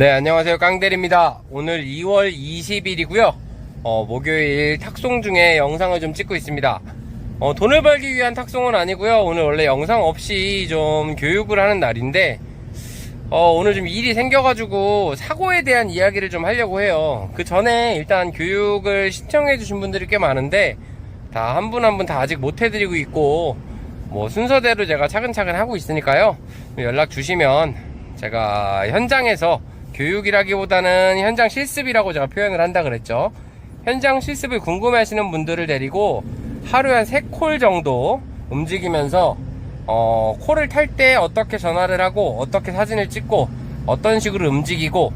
네, 안녕하세요. 깡대리입니다. 오늘 2월 20일이고요. 목요일 탁송 중에 영상을 좀 찍고 있습니다. 돈을 벌기 위한 탁송은 아니고요. 오늘 원래 영상 없이 좀 교육을 하는 날인데, 오늘 좀 일이 생겨가지고 사고에 대한 이야기를 좀 하려고 해요. 그 전에 일단 교육을 신청해주신 분들이 꽤 많은데, 다 한 분 한 분 다 아직 못 해드리고 있고, 뭐 순서대로 제가 차근차근 하고 있으니까요. 연락 주시면 제가 현장에서 교육이라기보다는 현장 실습이라고 제가 표현을 한다 그랬죠. 현장 실습을 궁금해 하시는 분들을 데리고 하루에 한 3콜 정도 움직이면서 콜을 탈 때 어떻게 전화를 하고 어떻게 사진을 찍고 어떤 식으로 움직이고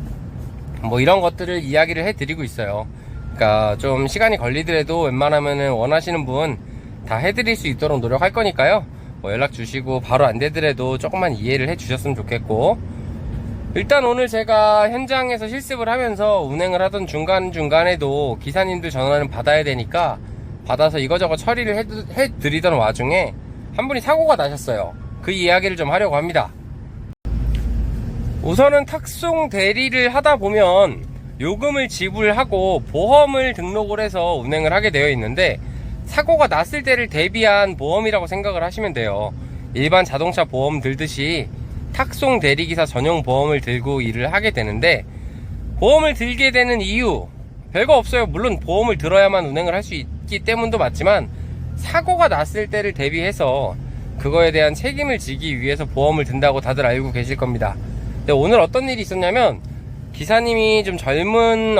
뭐 이런 것들을 이야기를 해 드리고 있어요. 그러니까 좀 시간이 걸리더라도 웬만하면은 원하시는 분 다 해드릴 수 있도록 노력할 거니까요. 뭐 연락 주시고 바로 안 되더라도 조금만 이해를 해 주셨으면 좋겠고, 일단 오늘 제가 현장에서 실습을 하면서 운행을 하던 중간중간에도 기사님들 전화를 받아야 되니까 받아서 이거저거 처리를 해드리던 와중에 한 분이 사고가 나셨어요. 그 이야기를 좀 하려고 합니다. 우선은 탁송 대리를 하다 보면 요금을 지불하고 보험을 등록을 해서 운행을 하게 되어 있는데, 사고가 났을 때를 대비한 보험이라고 생각을 하시면 돼요. 일반 자동차 보험 들듯이 탁송 대리기사 전용 보험을 들고 일을 하게 되는데, 보험을 들게 되는 이유 별거 없어요. 물론 보험을 들어야만 운행을 할 수 있기 때문도 맞지만, 사고가 났을 때를 대비해서 그거에 대한 책임을 지기 위해서 보험을 든다고 다들 알고 계실 겁니다. 근데 오늘 어떤 일이 있었냐면, 기사님이 좀 젊은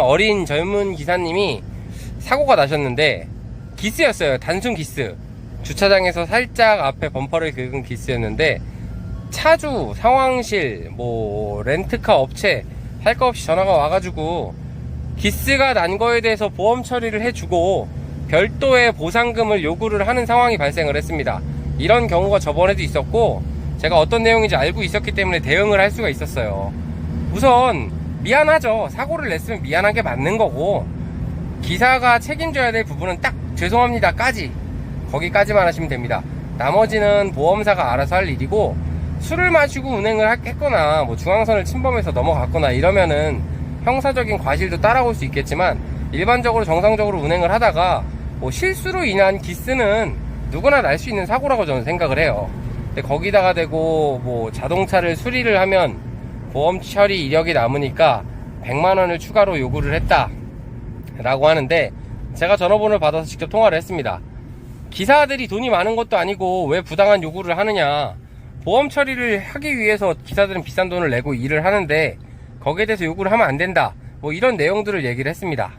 기사님이 사고가 나셨는데, 기스였어요. 단순 기스. 주차장에서 살짝 앞에 범퍼를 긁은 기스였는데, 차주, 상황실, 뭐 렌트카 업체 할 거 없이 전화가 와가지고 기스가 난 거에 대해서 보험 처리를 해주고 별도의 보상금을 요구를 하는 상황이 발생을 했습니다. 이런 경우가 저번에도 있었고, 제가 어떤 내용인지 알고 있었기 때문에 대응을 할 수가 있었어요. 우선 미안하죠. 사고를 냈으면 미안한 게 맞는 거고, 기사가 책임져야 될 부분은 딱 죄송합니다 까지, 거기까지만 하시면 됩니다. 나머지는 보험사가 알아서 할 일이고, 술을 마시고 운행을 했거나 뭐 중앙선을 침범해서 넘어갔거나 이러면은 형사적인 과실도 따라올 수 있겠지만, 일반적으로 정상적으로 운행을 하다가 뭐 실수로 인한 기스는 누구나 날 수 있는 사고라고 저는 생각을 해요. 근데 거기다가 대고 뭐 자동차를 수리를 하면 보험 처리 이력이 남으니까 100만원을 추가로 요구를 했다 라고 하는데, 제가 전화번호를 받아서 직접 통화를 했습니다. 기사들이 돈이 많은 것도 아니고 왜 부당한 요구를 하느냐, 보험 처리를 하기 위해서 기사들은 비싼 돈을 내고 일을 하는데 거기에 대해서 요구를 하면 안 된다, 뭐 이런 내용들을 얘기를 했습니다.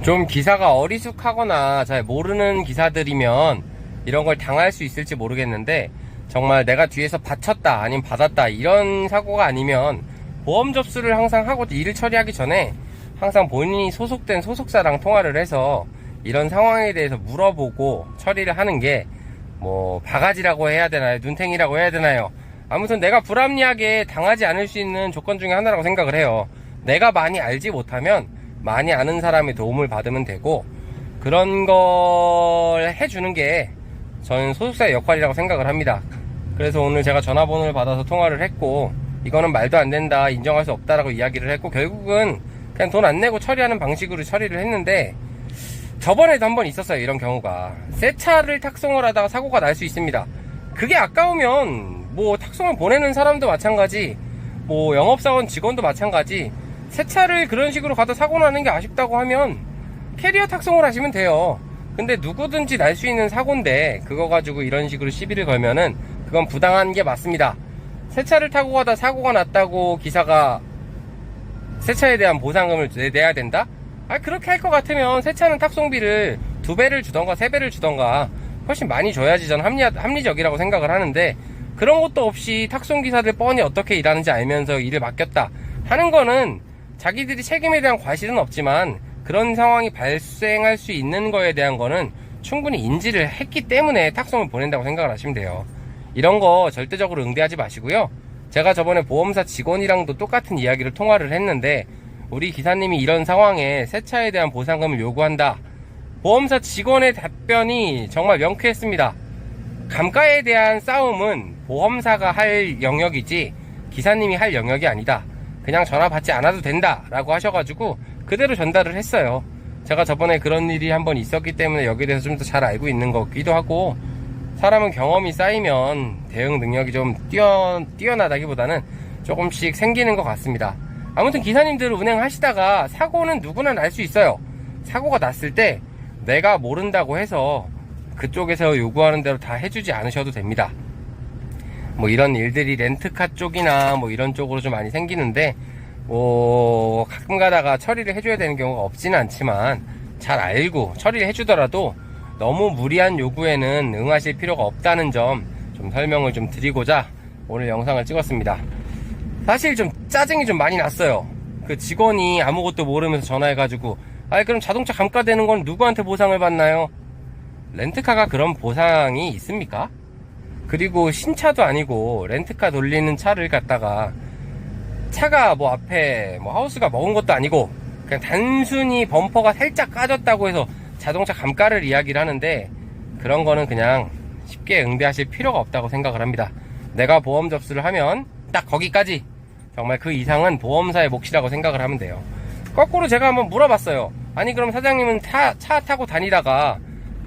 좀 기사가 어리숙하거나 잘 모르는 기사들이면 이런 걸 당할 수 있을지 모르겠는데, 정말 내가 뒤에서 받쳤다 아니면 받았다 이런 사고가 아니면 보험 접수를 항상 하고 일을 처리하기 전에 항상 본인이 소속된 소속사랑 통화를 해서 이런 상황에 대해서 물어보고 처리를 하는 게, 뭐 바가지라고 해야 되나요, 눈탱이라고 해야 되나요, 아무튼 내가 불합리하게 당하지 않을 수 있는 조건 중에 하나라고 생각을 해요. 내가 많이 알지 못하면 많이 아는 사람의 도움을 받으면 되고, 그런 걸 해주는 게 저는 소속사의 역할이라고 생각을 합니다. 그래서 오늘 제가 전화번호를 받아서 통화를 했고, 이거는 말도 안 된다, 인정할 수 없다라고 이야기를 했고, 결국은 그냥 돈 안 내고 처리하는 방식으로 처리를 했는데, 저번에도 한번 있었어요. 이런 경우가. 새 차를 탁송을 하다가 사고가 날 수 있습니다. 그게 아까우면 뭐 탁송을 보내는 사람도 마찬가지, 뭐 영업사원 직원도 마찬가지, 새 차를 그런 식으로 가다 사고 나는 게 아쉽다고 하면 캐리어 탁송을 하시면 돼요. 근데 누구든지 날 수 있는 사고인데 그거 가지고 이런 식으로 시비를 걸면은 그건 부당한 게 맞습니다. 새 차를 타고 가다 사고가 났다고 기사가 새 차에 대한 보상금을 내야 된다? 그렇게 할 것 같으면 새 차는 탁송비를 2배를 주던가 3배를 주던가 훨씬 많이 줘야지 저는 합리적이라고 생각을 하는데, 그런 것도 없이 탁송기사들 뻔히 어떻게 일하는지 알면서 일을 맡겼다 하는 거는 자기들이 책임에 대한 과실은 없지만 그런 상황이 발생할 수 있는 거에 대한 거는 충분히 인지를 했기 때문에 탁송을 보낸다고 생각을 하시면 돼요. 이런 거 절대적으로 응대하지 마시고요. 제가 저번에 보험사 직원이랑도 똑같은 이야기를 통화를 했는데, 우리 기사님이 이런 상황에 새 차에 대한 보상금을 요구한다. 보험사 직원의 답변이 정말 명쾌했습니다. 감가에 대한 싸움은 보험사가 할 영역이지 기사님이 할 영역이 아니다. 그냥 전화 받지 않아도 된다 라고 하셔가지고 그대로 전달을 했어요. 제가 저번에 그런 일이 한번 있었기 때문에 여기에 대해서 좀 더 잘 알고 있는 거기도 하고, 사람은 경험이 쌓이면 대응 능력이 좀 뛰어나다기보다는 조금씩 생기는 것 같습니다. 아무튼 기사님들 운행하시다가 사고는 누구나 날 수 있어요. 사고가 났을 때 내가 모른다고 해서 그쪽에서 요구하는 대로 다 해주지 않으셔도 됩니다. 뭐 이런 일들이 렌트카 쪽이나 뭐 이런 쪽으로 좀 많이 생기는데, 뭐 가끔 가다가 처리를 해줘야 되는 경우가 없지는 않지만 잘 알고 처리를 해주더라도 너무 무리한 요구에는 응하실 필요가 없다는 점 좀 설명을 좀 드리고자 오늘 영상을 찍었습니다. 사실 좀 짜증이 좀 많이 났어요. 그 직원이 아무것도 모르면서 전화해가지고, 그럼 자동차 감가되는 건 누구한테 보상을 받나요? 렌트카가 그런 보상이 있습니까? 그리고 신차도 아니고 렌트카 돌리는 차를 갖다가 차가 뭐 앞에 뭐 하우스가 먹은 것도 아니고 그냥 단순히 범퍼가 살짝 까졌다고 해서 자동차 감가를 이야기를 하는데, 그런 거는 그냥 쉽게 응대하실 필요가 없다고 생각을 합니다. 내가 보험 접수를 하면 딱 거기까지, 정말 그 이상은 보험사의 몫이라고 생각을 하면 돼요. 거꾸로 제가 한번 물어봤어요. 아니 그럼 사장님은 차 타고 다니다가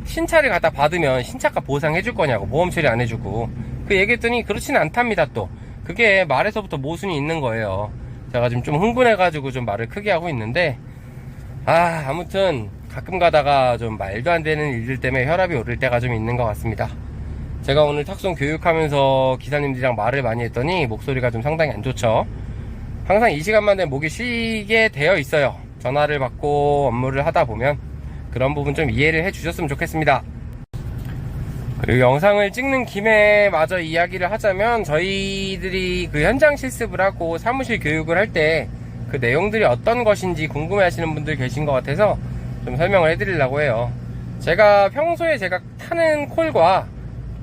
신차를 갖다 받으면 신차가 보상해 줄 거냐고, 보험 처리 안 해주고. 그 얘기했더니 그렇지는 않답니다. 또 그게 말에서부터 모순이 있는 거예요. 제가 지금 좀 흥분해가지고 좀 말을 크게 하고 있는데, 아무튼 가끔 가다가 좀 말도 안 되는 일들 때문에 혈압이 오를 때가 좀 있는 것 같습니다. 제가 오늘 탁송 교육하면서 기사님들이랑 말을 많이 했더니 목소리가 좀 상당히 안 좋죠. 항상 이 시간만 되면 목이 쉬게 되어 있어요. 전화를 받고 업무를 하다 보면 그런 부분 좀 이해를 해 주셨으면 좋겠습니다. 그리고 영상을 찍는 김에 마저 이야기를 하자면, 저희들이 그 현장 실습을 하고 사무실 교육을 할 때 그 내용들이 어떤 것인지 궁금해 하시는 분들 계신 것 같아서 좀 설명을 해드리려고 해요. 제가 평소에 제가 타는 콜과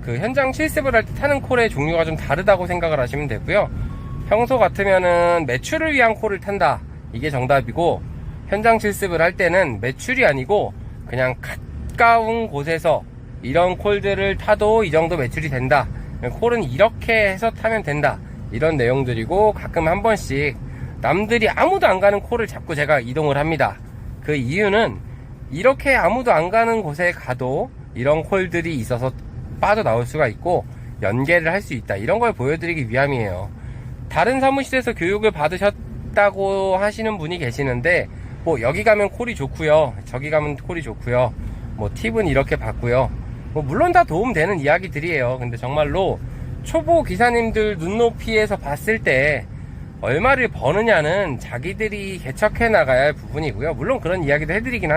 그 현장 실습을 할 때 타는 콜의 종류가 좀 다르다고 생각을 하시면 되고요. 평소 같으면은 매출을 위한 콜을 탄다, 이게 정답이고, 현장 실습을 할 때는 매출이 아니고 그냥 가까운 곳에서 이런 콜들을 타도 이 정도 매출이 된다, 콜은 이렇게 해서 타면 된다, 이런 내용들이고, 가끔 한 번씩 남들이 아무도 안 가는 콜을 잡고 제가 이동을 합니다. 그 이유는 이렇게 아무도 안 가는 곳에 가도 이런 콜들이 있어서 빠져나올 수가 있고 연계를 할 수 있다, 이런 걸 보여드리기 위함이에요. 다른 사무실에서 교육을 받으셨다고 하시는 분이 계시는데, 뭐 여기 가면 콜이 좋고요, 저기 가면 콜이 좋고요, 뭐 팁은 이렇게 받고요, 뭐 물론 다 도움되는 이야기들이에요. 근데 정말로 초보 기사님들 눈높이에서 봤을 때 얼마를 버느냐는 자기들이 개척해 나가야 할 부분이고요. 물론 그런 이야기도 해드리긴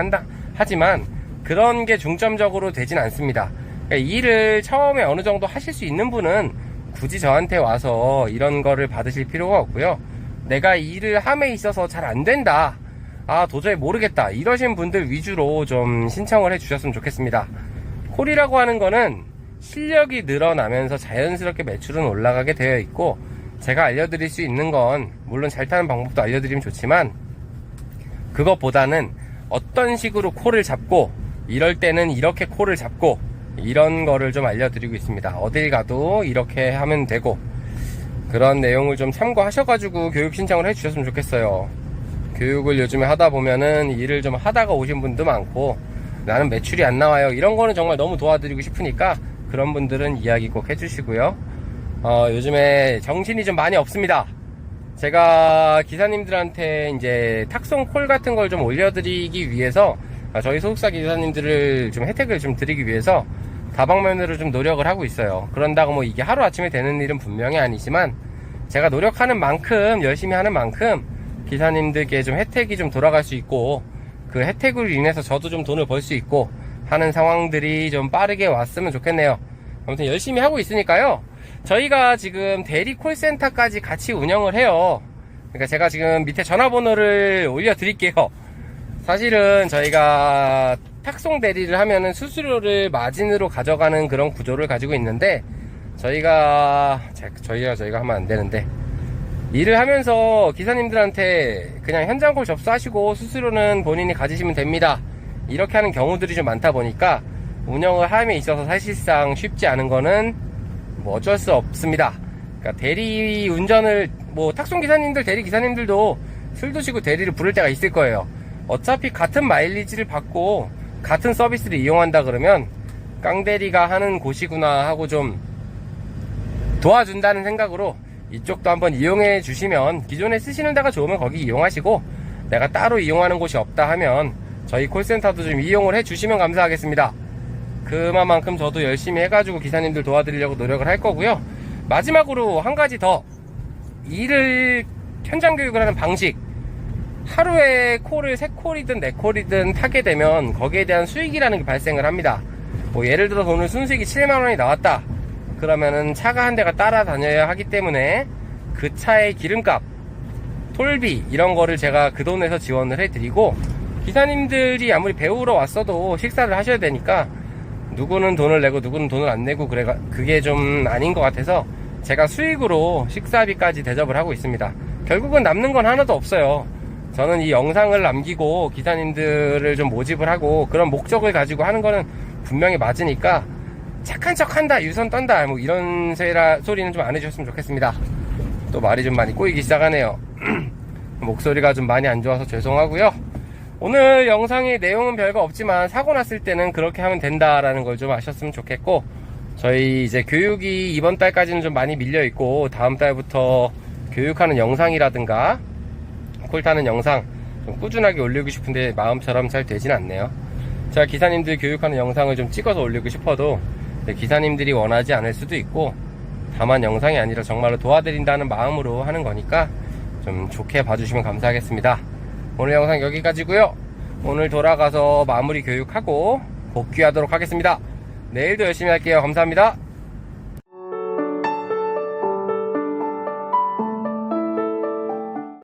하지만 그런 게 중점적으로 되진 않습니다. 그러니까 일을 처음에 어느 정도 하실 수 있는 분은 굳이 저한테 와서 이런 거를 받으실 필요가 없고요. 내가 일을 함에 있어서 잘 안 된다, 도저히 모르겠다, 이러신 분들 위주로 좀 신청을 해 주셨으면 좋겠습니다. 콜이라고 하는 거는 실력이 늘어나면서 자연스럽게 매출은 올라가게 되어 있고, 제가 알려드릴 수 있는 건 물론 잘 타는 방법도 알려드리면 좋지만, 그것보다는 어떤 식으로 콜을 잡고 이럴 때는 이렇게 콜을 잡고 이런 거를 좀 알려드리고 있습니다. 어딜 가도 이렇게 하면 되고, 그런 내용을 좀 참고하셔가지고 교육 신청을 해 주셨으면 좋겠어요. 교육을 요즘에 하다 보면은 일을 좀 하다가 오신 분도 많고, 나는 매출이 안 나와요, 이런 거는 정말 너무 도와드리고 싶으니까 그런 분들은 이야기 꼭 해주시고요. 요즘에 정신이 좀 많이 없습니다. 제가 기사님들한테 이제 탁송 콜 같은 걸 좀 올려드리기 위해서, 저희 소속사 기사님들을 좀 혜택을 좀 드리기 위해서 다방면으로 좀 노력을 하고 있어요. 그런다고 뭐 이게 하루아침에 되는 일은 분명히 아니지만, 제가 노력하는 만큼, 열심히 하는 만큼 기사님들께 좀 혜택이 좀 돌아갈 수 있고, 그 혜택으로 인해서 저도 좀 돈을 벌 수 있고 하는 상황들이 좀 빠르게 왔으면 좋겠네요. 아무튼 열심히 하고 있으니까요. 저희가 지금 대리 콜센터까지 같이 운영을 해요. 그러니까 제가 지금 밑에 전화번호를 올려드릴게요. 사실은 저희가 탁송 대리를 하면은 수수료를 마진으로 가져가는 그런 구조를 가지고 있는데, 저희가 하면 안 되는데, 일을 하면서 기사님들한테 그냥 현장 콜 접수하시고 수수료는 본인이 가지시면 됩니다, 이렇게 하는 경우들이 좀 많다 보니까 운영을 함에 있어서 사실상 쉽지 않은 거는 뭐 어쩔 수 없습니다. 그러니까 대리 운전을 뭐 탁송기사님들, 대리기사님들도 술 드시고 대리를 부를 때가 있을 거예요. 어차피 같은 마일리지를 받고 같은 서비스를 이용한다 그러면 깡대리가 하는 곳이구나 하고 좀 도와준다는 생각으로 이쪽도 한번 이용해 주시면, 기존에 쓰시는 데가 좋으면 거기 이용하시고, 내가 따로 이용하는 곳이 없다 하면 저희 콜센터도 좀 이용을 해 주시면 감사하겠습니다. 그만큼 저도 열심히 해가지고 기사님들 도와드리려고 노력을 할 거고요. 마지막으로 한 가지 더, 일을 현장 교육을 하는 방식, 하루에 콜을 3콜이든 4콜이든 타게 되면 거기에 대한 수익이라는 게 발생을 합니다. 뭐 예를 들어서 오늘 순수익이 7만원이 나왔다 그러면은 차가 한 대가 따라다녀야 하기 때문에 그 차의 기름값, 톨비 이런 거를 제가 그 돈에서 지원을 해드리고, 기사님들이 아무리 배우러 왔어도 식사를 하셔야 되니까 누구는 돈을 내고 누구는 돈을 안 내고 그게 좀 아닌 것 같아서 제가 수익으로 식사비까지 대접을 하고 있습니다. 결국은 남는 건 하나도 없어요. 저는 이 영상을 남기고 기사님들을 좀 모집을 하고 그런 목적을 가지고 하는 거는 분명히 맞으니까, 착한 척 한다, 유선 떤다, 뭐 이런 소리는 좀 안 해주셨으면 좋겠습니다. 또 말이 좀 많이 꼬이기 시작하네요. 목소리가 좀 많이 안 좋아서 죄송하고요. 오늘 영상의 내용은 별거 없지만 사고 났을 때는 그렇게 하면 된다라는 걸 좀 아셨으면 좋겠고, 저희 이제 교육이 이번 달까지는 좀 많이 밀려 있고 다음 달부터 교육하는 영상이라든가 콜 타는 영상 좀 꾸준하게 올리고 싶은데 마음처럼 잘 되진 않네요. 제가 기사님들 교육하는 영상을 좀 찍어서 올리고 싶어도 기사님들이 원하지 않을 수도 있고, 다만 영상이 아니라 정말로 도와드린다는 마음으로 하는 거니까 좀 좋게 봐주시면 감사하겠습니다. 오늘 영상 여기까지고요. 오늘 돌아가서 마무리 교육하고 복귀하도록 하겠습니다. 내일도 열심히 할게요. 감사합니다.